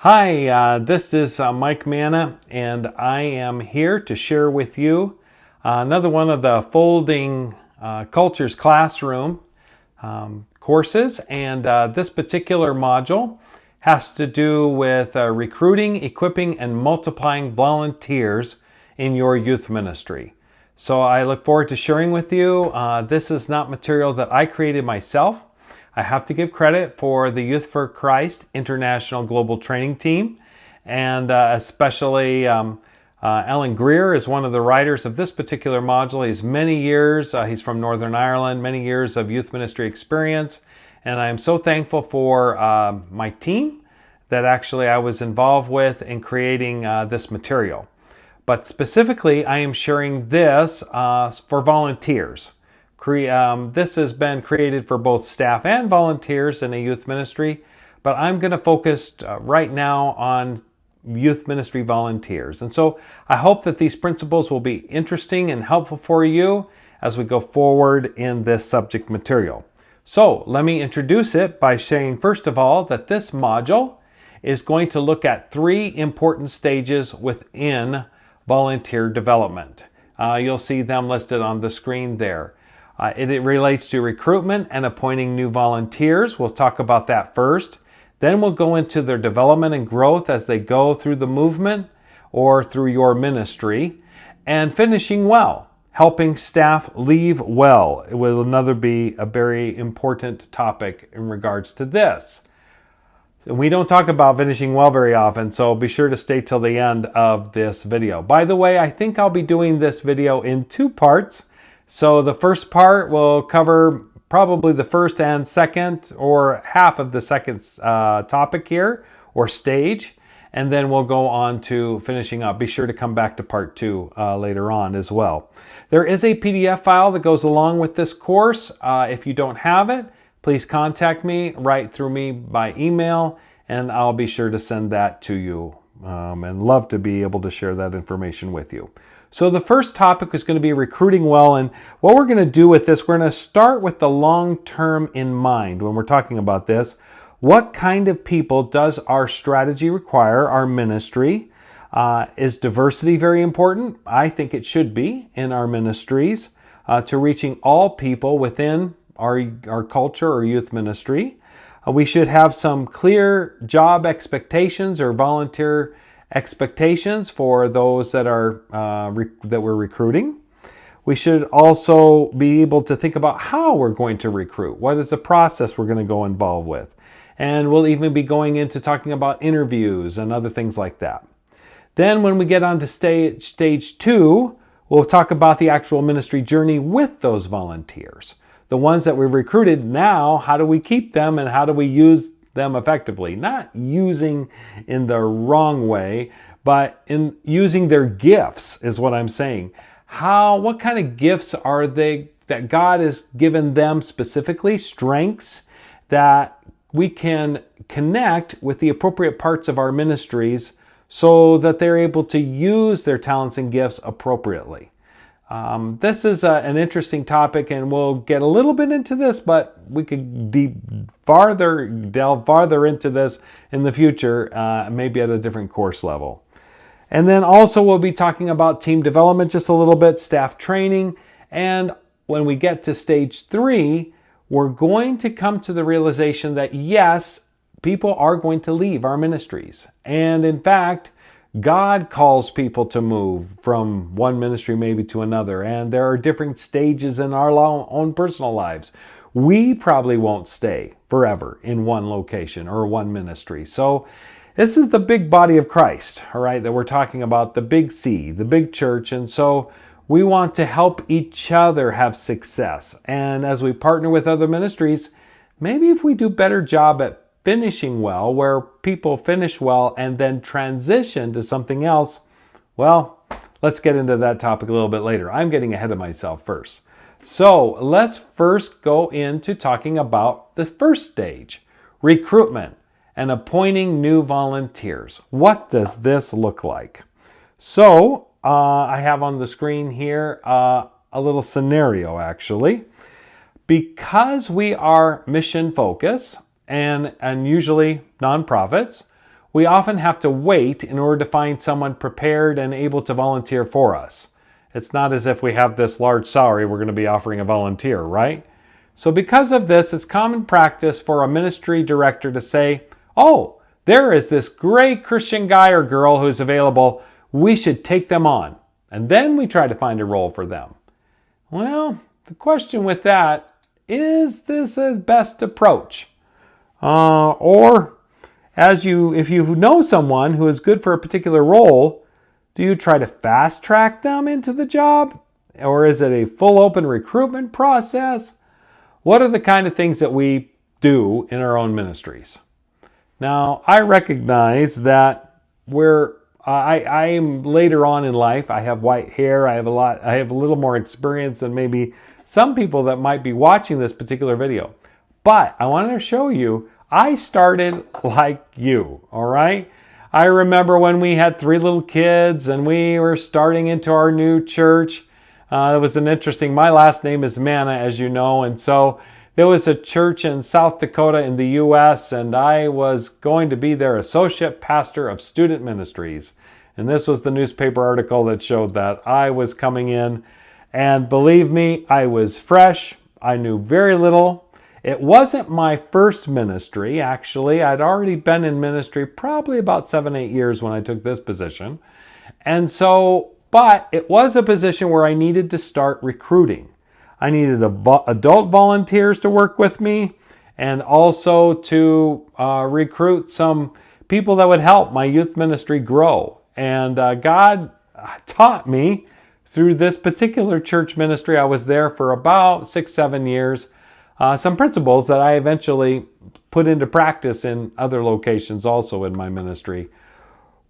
Hi, this is Mike Manna, and I am here to share with you another one of the Folding Cultures Classroom courses. And this particular module has to do with recruiting, equipping, and multiplying volunteers in your youth ministry. So I look forward to sharing with you. This is not material that I created myself. I have to give credit for the Youth for Christ International Global Training Team, and especially Alan Greer is one of the writers of this particular module. He's many years, he's from Northern Ireland, many years of youth ministry experience, and I am so thankful for my team that actually I was involved with in creating this material. But specifically, I am sharing this for volunteers. This has been created for both staff and volunteers in a youth ministry, but I'm going to focus right now on youth ministry volunteers. And so I hope that these principles will be interesting and helpful for you as we go forward in this subject material. So let me introduce it by saying, first of all, that this module is going to look at three important stages within volunteer development. You'll see them listed on the screen there. It relates to recruitment and appointing new volunteers. We'll talk about that first. Then we'll go into their development and growth as they go through the movement or through your ministry. And finishing well, helping staff leave well. It will another be a very important topic in regards to this. We don't talk about finishing well very often, so be sure to stay till the end of this video. By the way, I think I'll be doing this video in two parts. So the first part will cover probably the first and second or half of the second topic here or stage, and then we'll go on to finishing up. Be sure to come back to part two later on as well. There is a PDF file that goes along with this course. If you don't have it, please contact me, write through me by email, and I'll be sure to send that to you and love to be able to share that information with you. So the first topic is going to be recruiting well, and what we're going to do with this, we're going to start with the long term in mind when we're talking about this. What kind of people does our strategy require, our ministry? Is diversity very important? I think it should be in our ministries to reaching all people within our culture or youth ministry. We should have some clear job expectations or volunteer expectations for those that are that we're recruiting. We should also be able to think about how we're going to recruit. What is the process we're going to go involved with? And we'll even be going into talking about interviews and other things like that. Then when we get on to stage two, we'll talk about the actual ministry journey with those volunteers. The ones that we've recruited now, how do we keep them and how do we use them effectively? Not using in the wrong way, but in using their gifts is what I'm saying. What kind of gifts are they that God has given them specifically? Strengths that we can connect with the appropriate parts of our ministries so that they're able to use their talents and gifts appropriately. This is an interesting topic, and we'll get a little bit into this, but we could delve farther into this in the future, maybe at a different course level. And then also we'll be talking about team development just a little bit, staff training, and when we get to stage three, we're going to come to the realization that yes, people are going to leave our ministries. And in fact, God calls people to move from one ministry maybe to another, and there are different stages in our own personal lives. We probably won't stay forever in one location or one ministry. So this is the big body of Christ, all right, that we're talking about, the big C, the big church. And so we want to help each other have success. And as we partner with other ministries, maybe if we do a better job at finishing well, where people finish well and then transition to something else, well, let's get into that topic a little bit later. I'm getting ahead of myself first. So let's first go into talking about the first stage, recruitment and appointing new volunteers. What does this look like? So I have on the screen here a little scenario actually. Because we are mission focused, and usually nonprofits, we often have to wait in order to find someone prepared and able to volunteer for us. It's not as if we have this large salary we're going to be offering a volunteer, right? So because of this, it's common practice for a ministry director to say, oh, there is this great Christian guy or girl who's available. We should take them on. And then we try to find a role for them. Well, the question with that, is this a best approach? Or if you know someone who is good for a particular role, do you try to fast track them into the job? Or is it a full open recruitment process? What are the kind of things that we do in our own ministries? Now, I recognize that I am later on in life. I have white hair. I have a little more experience than maybe some people that might be watching this particular video. But I wanted to show you, I started like you, all right? I remember when we had 3 little kids and we were starting into our new church. It was my last name is Manna, as you know, and so there was a church in South Dakota in the U.S., and I was going to be their associate pastor of student ministries. And this was the newspaper article that showed that I was coming in, and believe me, I was fresh. I knew very little. It wasn't my first ministry, actually. I'd already been in ministry probably about 7-8 years when I took this position. And so, but it was a position where I needed to start recruiting. I needed adult volunteers to work with me and also to recruit some people that would help my youth ministry grow. And God taught me through this particular church ministry. I was there for about 6-7 years. Some principles that I eventually put into practice in other locations also in my ministry.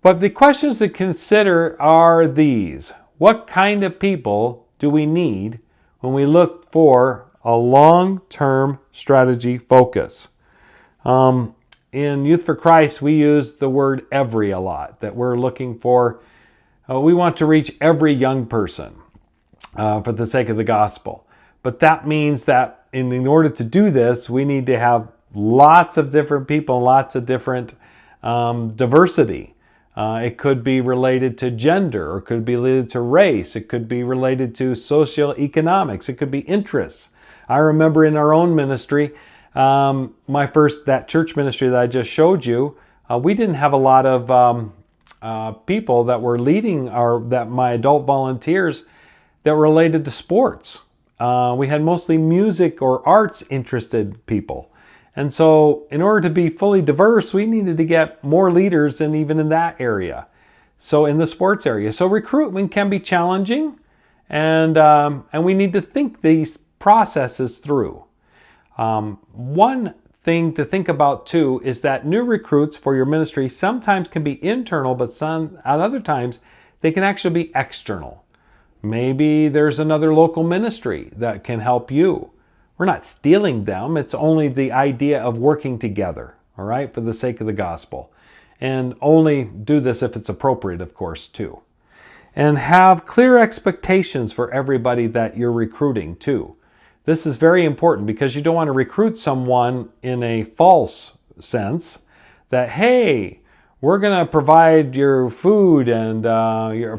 But the questions to consider are these. What kind of people do we need when we look for a long-term strategy focus? In Youth for Christ, we use the word every a lot, that we're looking for, we want to reach every young person for the sake of the gospel. But that means that in order to do this, we need to have lots of different people, lots of different diversity. It could be related to gender, or it could be related to race. It could be related to socioeconomics. It could be interests. I remember in our own ministry, that church ministry that I just showed you, we didn't have a lot of people that were leading my adult volunteers that were related to sports. We had mostly music or arts interested people. And so in order to be fully diverse, we needed to get more leaders and even in that area. So in the sports area. So recruitment can be challenging, and we need to think these processes through. One thing to think about too is that new recruits for your ministry sometimes can be internal, but at other times they can actually be external. Maybe there's another local ministry that can help you. We're not stealing them. It's only the idea of working together, all right, for the sake of the gospel. And only do this if it's appropriate, of course, too. And have clear expectations for everybody that you're recruiting, too. This is very important because you don't want to recruit someone in a false sense that, hey, we're going to provide your food and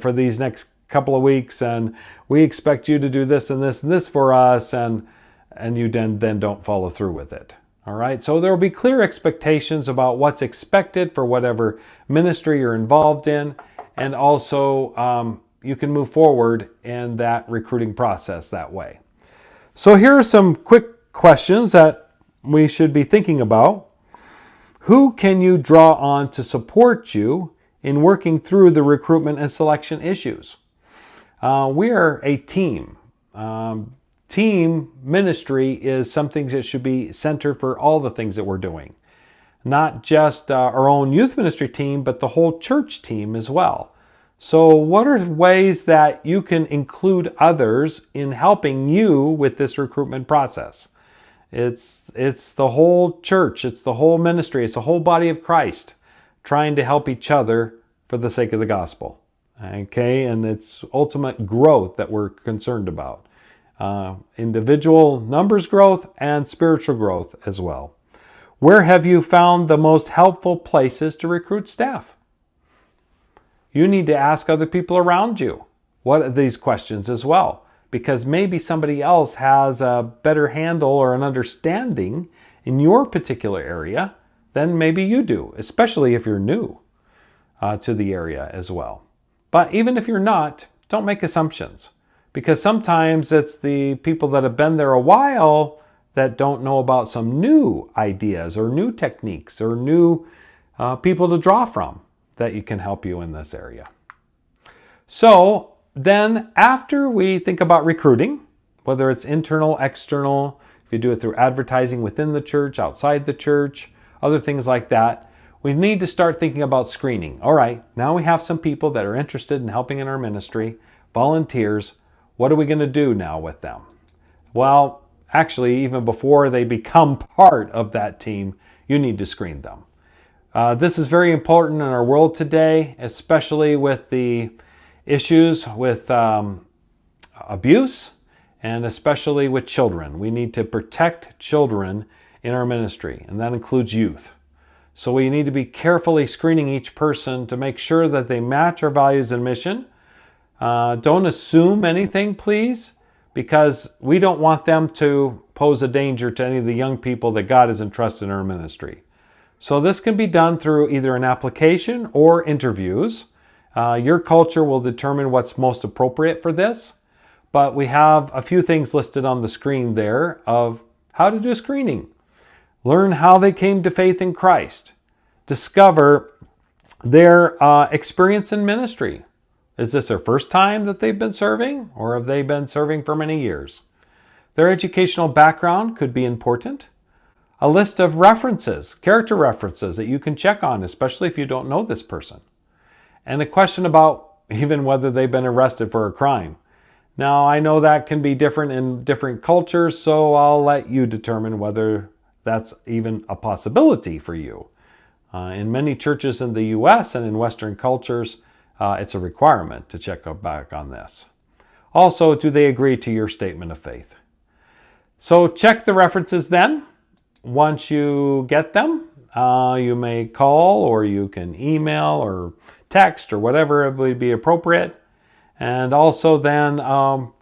for these next couple of weeks, and we expect you to do this and this and this for us, and you then don't follow through with it. All right, so there will be clear expectations about what's expected for whatever ministry you're involved in, and also you can move forward in that recruiting process that way. So here are some quick questions that we should be thinking about. Who can you draw on to support you in working through the recruitment and selection issues? We are a team. Team ministry is something that should be centered for all the things that we're doing. Not just our own youth ministry team, but the whole church team as well. So what are ways that you can include others in helping you with this recruitment process? It's the whole church, it's the whole ministry, it's the whole body of Christ trying to help each other for the sake of the gospel. Okay, and it's ultimate growth that we're concerned about. Individual numbers growth and spiritual growth as well. Where have you found the most helpful places to recruit staff? You need to ask other people around you what are these questions as well, because maybe somebody else has a better handle or an understanding in your particular area than maybe you do, especially if you're new to the area as well. But even if you're not, don't make assumptions, because sometimes it's the people that have been there a while that don't know about some new ideas or new techniques or new people to draw from that you can help you in this area. So then after we think about recruiting, whether it's internal, external, if you do it through advertising within the church, outside the church, other things like that, we need to start thinking about screening. All right, now we have some people that are interested in helping in our ministry, volunteers. What are we going to do now with them? Well, actually, even before they become part of that team, you need to screen them. This is very important in our world today, especially with the issues with abuse and especially with children. We need to protect children in our ministry, and that includes youth. So we need to be carefully screening each person to make sure that they match our values and mission. Don't assume anything, please, because we don't want them to pose a danger to any of the young people that God has entrusted in our ministry. So this can be done through either an application or interviews. Your culture will determine what's most appropriate for this, but we have a few things listed on the screen there of how to do screening. Learn how they came to faith in Christ. Discover their experience in ministry. Is this their first time that they've been serving, or have they been serving for many years? Their educational background could be important. A list of references, character references that you can check on, especially if you don't know this person. And a question about even whether they've been arrested for a crime. Now, I know that can be different in different cultures, so I'll let you determine whether that's even a possibility for you. In many churches in the U.S. and in Western cultures, it's a requirement to check back on this. Also, do they agree to your statement of faith? So check the references then. Once you get them, you may call or you can email or text or whatever would be appropriate. And also then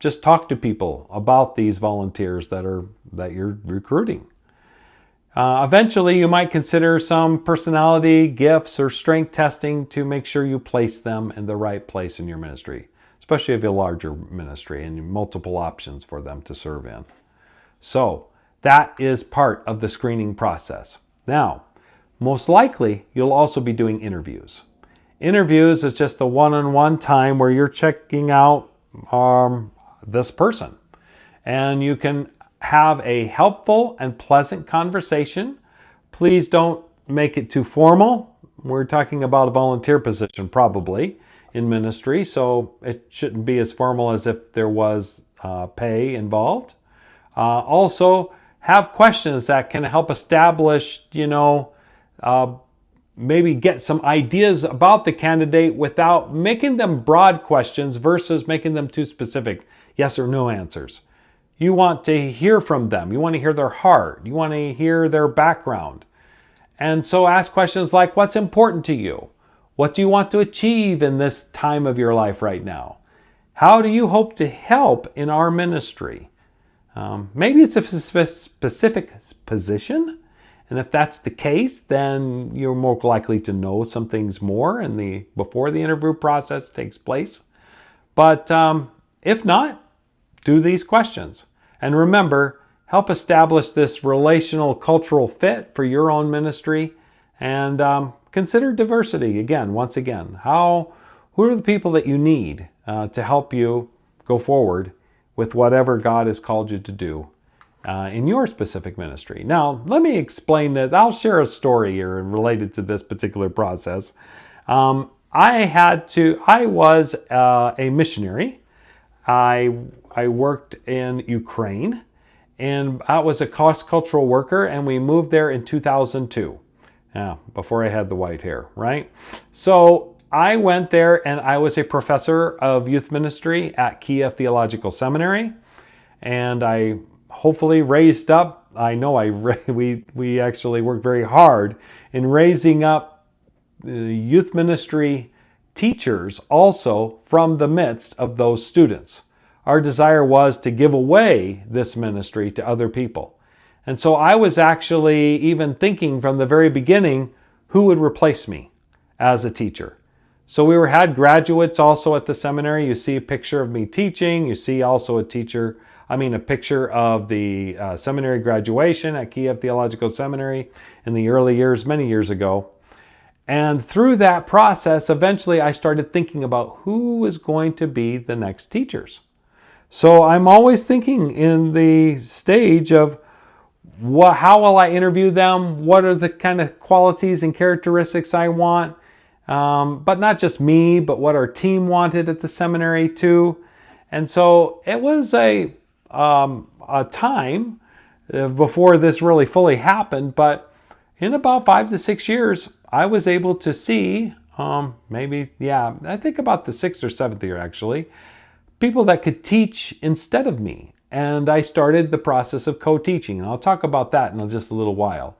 just talk to people about these volunteers that you're recruiting. Eventually, you might consider some personality, gifts, or strength testing to make sure you place them in the right place in your ministry, especially if you have a larger ministry and multiple options for them to serve in. So that is part of the screening process. Now, most likely, you'll also be doing interviews. Interviews is just the one-on-one time where you're checking out this person. And you can have a helpful and pleasant conversation. Please don't make it too formal. We're talking about a volunteer position probably in ministry, so it shouldn't be as formal as if there was pay involved. Also, have questions that can help establish, maybe get some ideas about the candidate without making them broad questions versus making them too specific, yes or no answers. You want to hear from them. You want to hear their heart. You want to hear their background. And so ask questions like, what's important to you? What do you want to achieve in this time of your life right now? How do you hope to help in our ministry? Maybe it's a specific position. And if that's the case, then you're more likely to know some things more before the interview process takes place. But if not, do these questions. And remember, help establish this relational cultural fit for your own ministry. And consider diversity once again. Who are the people that you need to help you go forward with whatever God has called you to do in your specific ministry? Now, let me explain that. I'll share a story here related to this particular process. I was a missionary. I worked in Ukraine, and I was a cross-cultural worker, and we moved there in 2002. Before I had the white hair, right? So I went there, and I was a professor of youth ministry at Kiev Theological Seminary, and I hopefully raised up I know we actually worked very hard in raising up youth ministry teachers also from the midst of those students. Our desire was to give away this ministry to other people. And so I was actually even thinking from the very beginning, who would replace me as a teacher? So we had graduates also at the seminary. You see a picture of me teaching. You see also a picture of the seminary graduation at Kiev Theological Seminary in the early years, many years ago. And through that process, eventually I started thinking about who is going to be the next teachers. So I'm always thinking in the stage of how will I interview them? What are the kind of qualities and characteristics I want? But not just me, but what our team wanted at the seminary too. And so it was a time before this really fully happened, but in about 5 to 6 years, I was able to see, I think about the 6th or 7th year actually, people that could teach instead of me. And I started the process of co-teaching. And I'll talk about that in just a little while.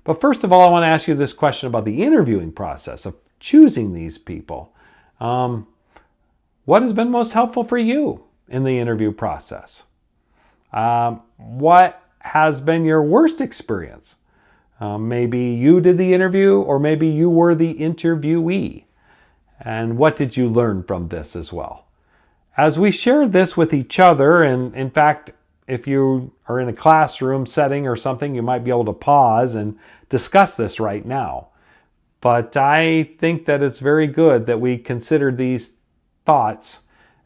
But first of all, I want to ask you this question about the interviewing process of choosing these people. What has been most helpful for you in the interview process? What has been your worst experience? Maybe you did the interview, or maybe you were the interviewee. And what did you learn from this as well? As we share this with each other, and in fact, if you are in a classroom setting or something, you might be able to pause and discuss this right now. But I think that it's very good that we consider these thoughts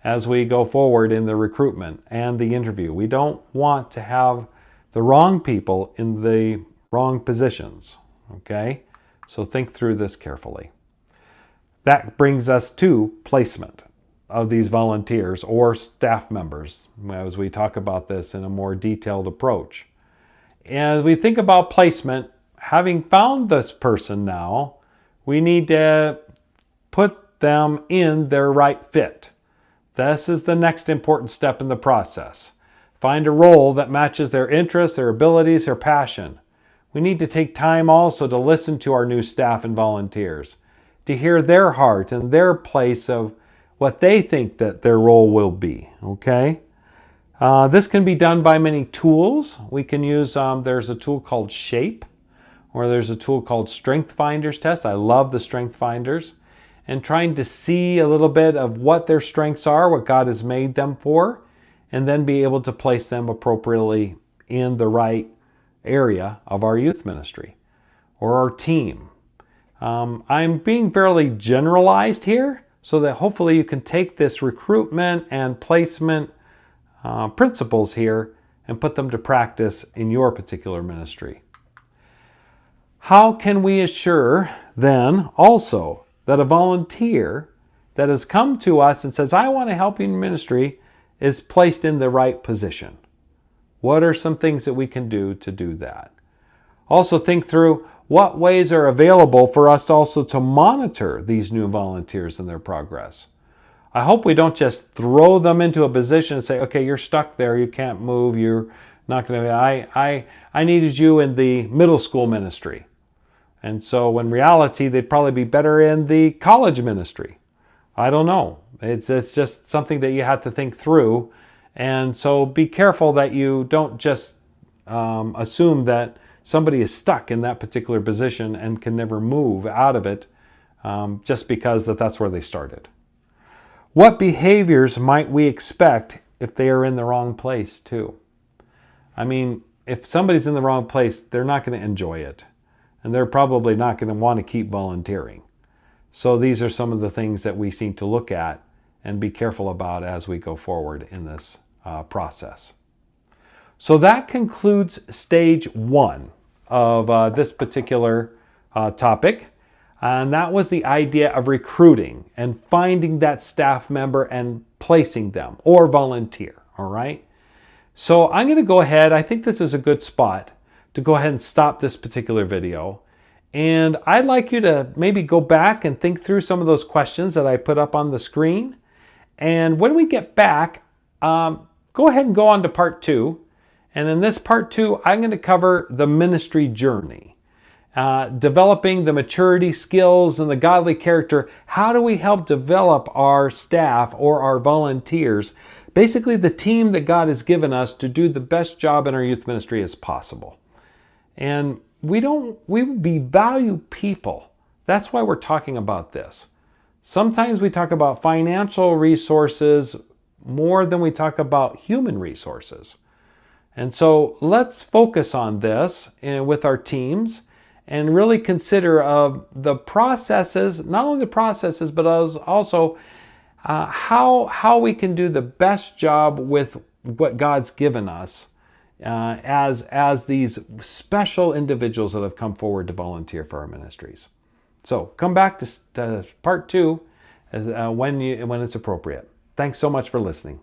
as we go forward in the recruitment and the interview. We don't want to have the wrong people in the wrong positions, okay? So think through this carefully. That brings us to placement of these volunteers or staff members as we talk about this in a more detailed approach. As we think about placement, having found this person now, we need to put them in their right fit. This is the next important step in the process. Find a role that matches their interests, their abilities, their passion. We need to take time also to listen to our new staff and volunteers, to hear their heart and their place of what they think that their role will be, okay? This can be done by many tools. We can use, there's a tool called SHAPE, or there's a tool called Strength Finders Test. I love the Strength Finders. And trying to see a little bit of what their strengths are, what God has made them for, and then be able to place them appropriately in the right area of our youth ministry or our team. I'm being fairly generalized here so that hopefully you can take this recruitment and placement principles here and put them to practice in your particular ministry. How can we assure then also that a volunteer that has come to us and says, I want to help you in ministry, is placed in the right position? What are some things that we can do to do that? Also think through what ways are available for us also to monitor these new volunteers and their progress. I hope we don't just throw them into a position and say, okay, you're stuck there, you can't move, you're not going to, I needed you in the middle school ministry. And so in reality, they'd probably be better in the college ministry. I don't know. It's just something that you have to think through. And so be careful that you don't just assume that somebody is stuck in that particular position and can never move out of it just because that's where they started. What behaviors might we expect if they are in the wrong place too? I mean, if somebody's in the wrong place, they're not going to enjoy it. And they're probably not going to want to keep volunteering. So these are some of the things that we need to look at and be careful about as we go forward in this process. So that concludes stage 1 of this particular topic. And that was the idea of recruiting and finding that staff member and placing them or volunteer, all right? So I'm going to go ahead. I think this is a good spot to go ahead and stop this particular video. And I'd like you to maybe go back and think through some of those questions that I put up on the screen. And when we get back, go ahead and go on to part 2. And in this part 2, I'm going to cover the ministry journey, developing the maturity, skills, and the godly character. How do we help develop our staff or our volunteers, basically the team that God has given us to do the best job in our youth ministry as possible? And we value people. That's why we're talking about this. Sometimes we talk about financial resources more than we talk about human resources. And so let's focus on this with our teams and really consider the processes, not only the processes, but also how we can do the best job with what God's given us as these special individuals that have come forward to volunteer for our ministries. So come back to part 2 when it's appropriate. Thanks so much for listening.